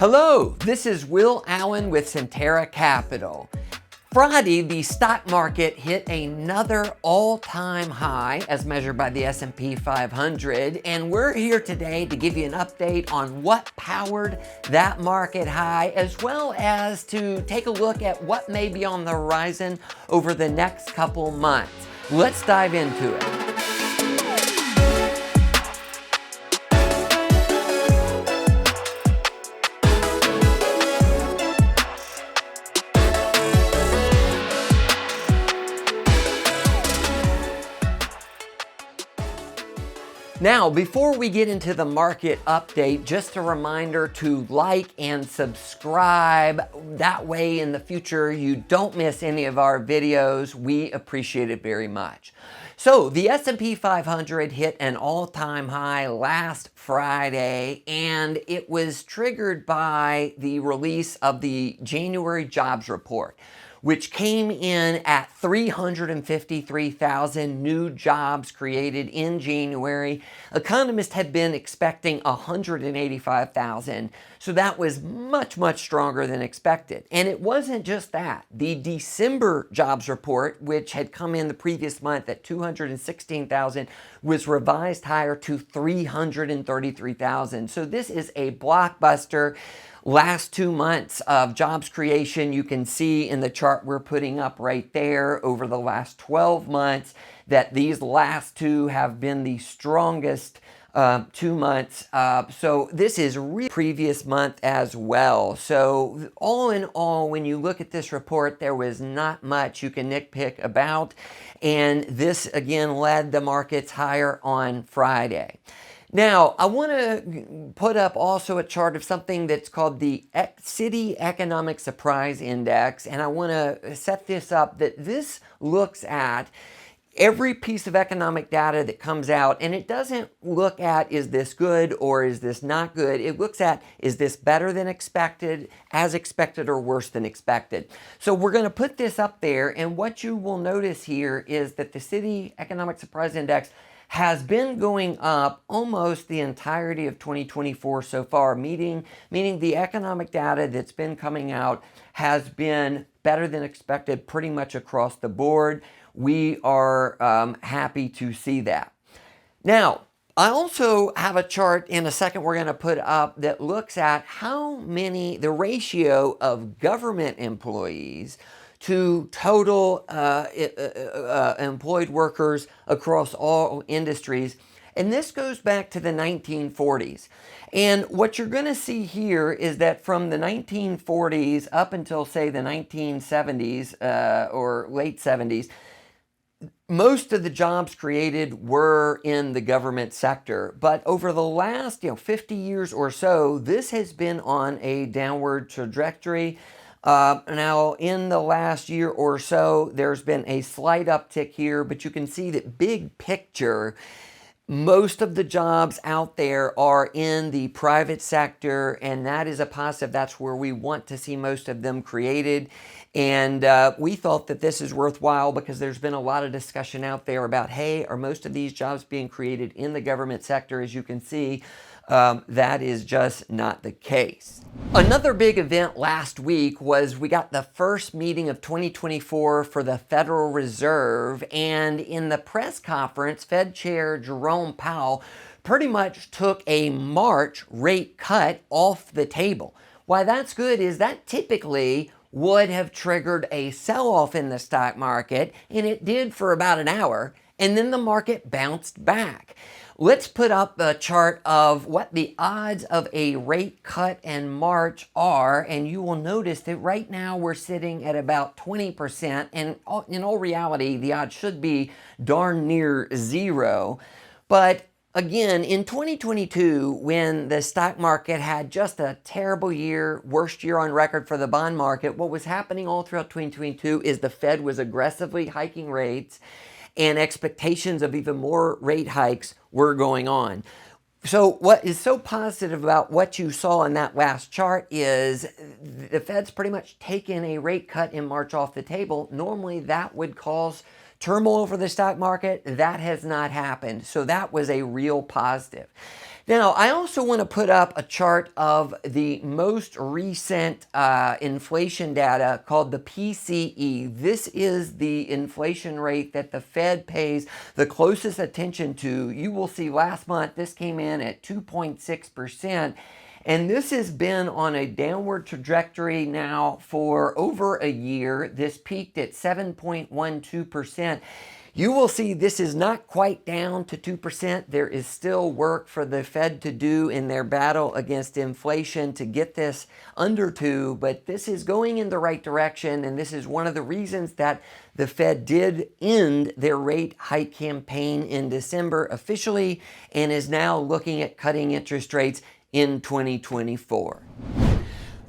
Hello, this is Will Allen with Centera Capital. Friday, the stock market hit another all-time high as measured by the S&P 500, and we're here today to give you an update on what powered that market high, as well as to take a look at what may be on the horizon over the next couple months. Let's dive into it. Now, before we get into the market update, just a reminder to like and subscribe. That way in the future you don't miss any of our videos. We appreciate it very much. So the S&P 500 hit an all-time high last Friday, and it was triggered by the release of the January jobs report, which came in at 353,000 new jobs created in January. Economists had been expecting 185,000, so that was much, much stronger than expected. And it wasn't just that. The December jobs report, which had come in the previous month at 216,000, was revised higher to 333,000. So this is a blockbuster. Last 2 months of jobs creation, you can see in the chart we're putting up right there over the last 12 months that these last two have been the strongest 2 months. So this is previous month as well. So all in all, when you look at this report, there was not much you can nitpick about. And this again led the markets higher on Friday. Now, I want to put up also a chart of something that's called the City Economic Surprise Index, and I want to set this up that this looks at every piece of economic data that comes out, and it doesn't look at is this good or is this not good. It looks at is this better than expected, as expected, or worse than expected. So we're going to put this up there, and what you will notice here is that the City Economic Surprise Index has been going up almost the entirety of 2024 so far, meaning the economic data that's been coming out has been better than expected pretty much across the board. We are happy to see that. Now, I also have a chart in a second we're going to put up that looks at the ratio of government employees to total employed workers across all industries. And this goes back to the 1940s. And what you're going to see here is that from the 1940s up until, say, the 1970s or late 70s, most of the jobs created were in the government sector. But over the last 50 years or so, this has been on a downward trajectory. Now, in the last year or so, there's been a slight uptick here, but you can see that big picture, most of the jobs out there are in the private sector, and that is a positive. That's where we want to see most of them created. And we thought that this is worthwhile because there's been a lot of discussion out there about, hey, are most of these jobs being created in the government sector? As you can see, that is just not the case. Another big event last week was we got the first meeting of 2024 for the Federal Reserve, and in the press conference, Fed Chair Jerome Powell pretty much took a March rate cut off the table. Why that's good is that typically would have triggered a sell-off in the stock market, and it did for about an hour, and then the market bounced back. Let's put up a chart of what the odds of a rate cut in March are, and you will notice that right now we're sitting at about 20%, and in all reality, the odds should be darn near zero. But again, in 2022, when the stock market had just a terrible year, worst year on record for the bond market, what was happening all throughout 2022 is the Fed was aggressively hiking rates, and expectations of even more rate hikes were going on. So what is so positive about what you saw in that last chart is the Fed's pretty much taken a rate cut in March off the table. Normally that would cause turmoil for the stock market. That has not happened. So that was a real positive. Now, I also want to put up a chart of the most recent inflation data called the PCE. This is the inflation rate that the Fed pays the closest attention to. You will see last month this came in at 2.6%. And this has been on a downward trajectory now for over a year. This peaked at 7.12%. You will see this is not quite down to 2%. There is still work for the Fed to do in their battle against inflation to get this under 2, but this is going in the right direction, and this is one of the reasons that the Fed did end their rate hike campaign in December officially and is now looking at cutting interest rates in 2024.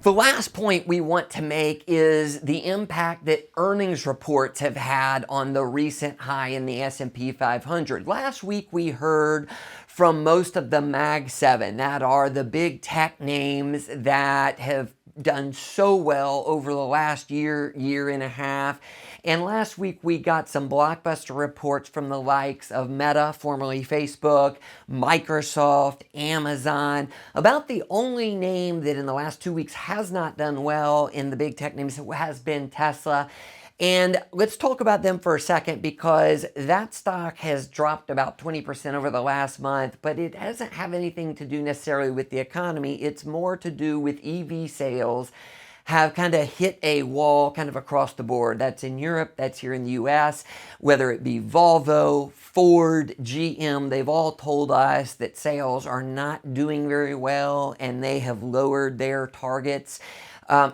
The last point we want to make is the impact that earnings reports have had on the recent high in the S&P 500. Last week we heard from most of the Mag 7, that are the big tech names that have done so well over the last year and a half. And last week we got some blockbuster reports from the likes of Meta, formerly Facebook, Microsoft, Amazon. About the only name that in the last 2 weeks has not done well in the big tech names has been Tesla. And let's talk about them for a second, because that stock has dropped about 20% over the last month, but it doesn't have anything to do necessarily with the economy. It's more to do with EV sales have kind of hit a wall kind of across the board. That's in Europe, that's here in the US, whether it be Volvo, Ford, GM, they've all told us that sales are not doing very well and they have lowered their targets.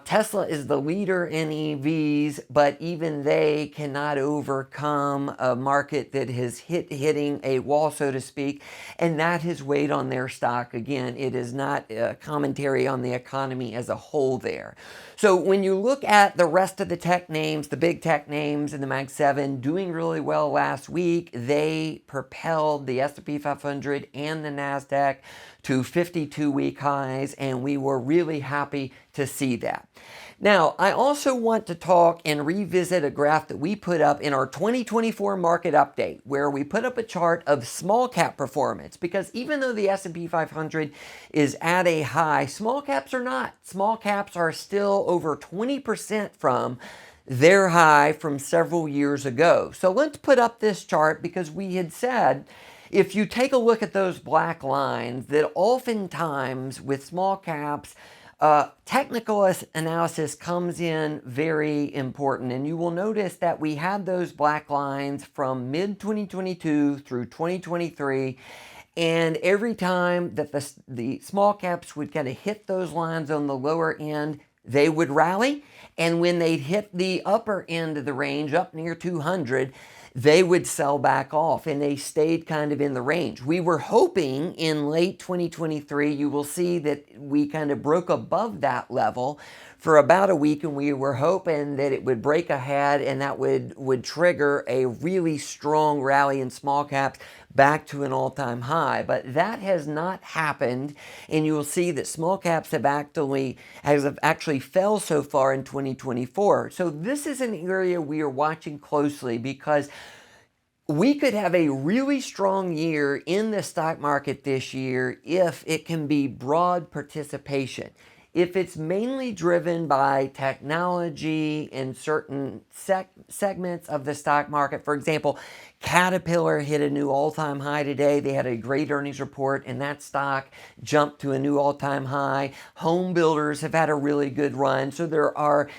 Tesla is the leader in EVs, but even they cannot overcome a market that has hitting a wall, so to speak, and that has weighed on their stock. Again, it is not a commentary on the economy as a whole there. So when you look at the rest of the tech names, the big tech names in the Mag 7 doing really well last week, they propelled the S&P 500 and the NASDAQ to 52-week highs, and we were really happy to see that. Now, I also want to talk and revisit a graph that we put up in our 2024 market update, where we put up a chart of small cap performance, because even though the S&P 500 is at a high, small caps are not. Small caps are still over 20% from their high from several years ago. So let's put up this chart, because we had said, if you take a look at those black lines, that oftentimes with small caps, technical analysis comes in very important. And you will notice that we had those black lines from mid-2022 through 2023. And every time that the small caps would kind of hit those lines on the lower end, they would rally. And when they'd hit the upper end of the range, up near 200, they would sell back off, and they stayed kind of in the range. We were hoping in late 2023, you will see that we kind of broke above that level for about a week, and we were hoping that it would break ahead and that would trigger a really strong rally in small caps back to an all-time high. But that has not happened, and you will see that small caps have actually fell so far in 2024. So this is an area we are watching closely, because we could have a really strong year in the stock market this year if it can be broad participation. If it's mainly driven by technology in certain segments of the stock market, for example, Caterpillar hit a new all-time high today. They had a great earnings report, and that stock jumped to a new all-time high. Home builders have had a really good run. So there are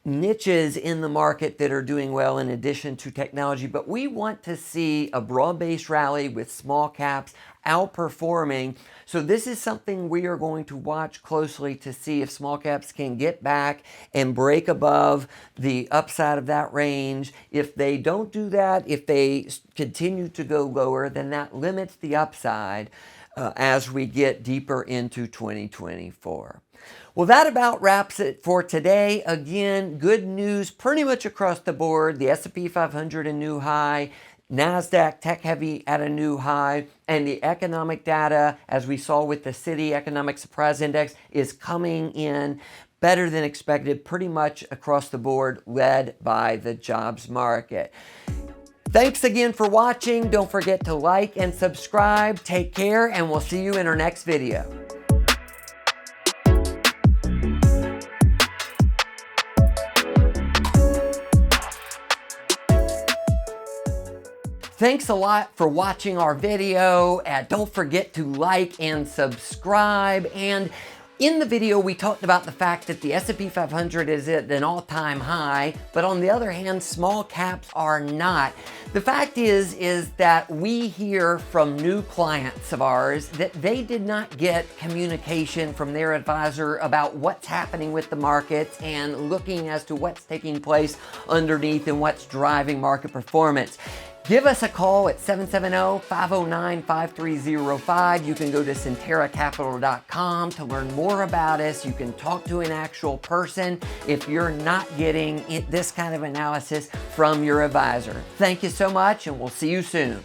niches in the market that are doing well in addition to technology, but we want to see a broad-based rally with small caps outperforming. So this is something we are going to watch closely to see if small caps can get back and break above the upside of that range. If they don't do that, if they continue to go lower, then that limits the upside as we get deeper into 2024. Well, that about wraps it for today. Again, good news pretty much across the board. The S&P 500 a new high, NASDAQ tech heavy at a new high, and the economic data, as we saw with the Citi Economic Surprise Index, is coming in better than expected pretty much across the board, led by the jobs market. Thanks again for watching. Don't forget to like and subscribe. Take care, and we'll see you in our next video. Thanks a lot for watching our video. Don't forget to like and subscribe. And in the video, we talked about the fact that the S&P 500 is at an all-time high, but on the other hand, small caps are not. The fact is that we hear from new clients of ours that they did not get communication from their advisor about what's happening with the markets and looking as to what's taking place underneath and what's driving market performance. Give us a call at 770-509-5305. You can go to centeracapital.com to learn more about us. You can talk to an actual person if you're not getting this kind of analysis from your advisor. Thank you so much, and we'll see you soon.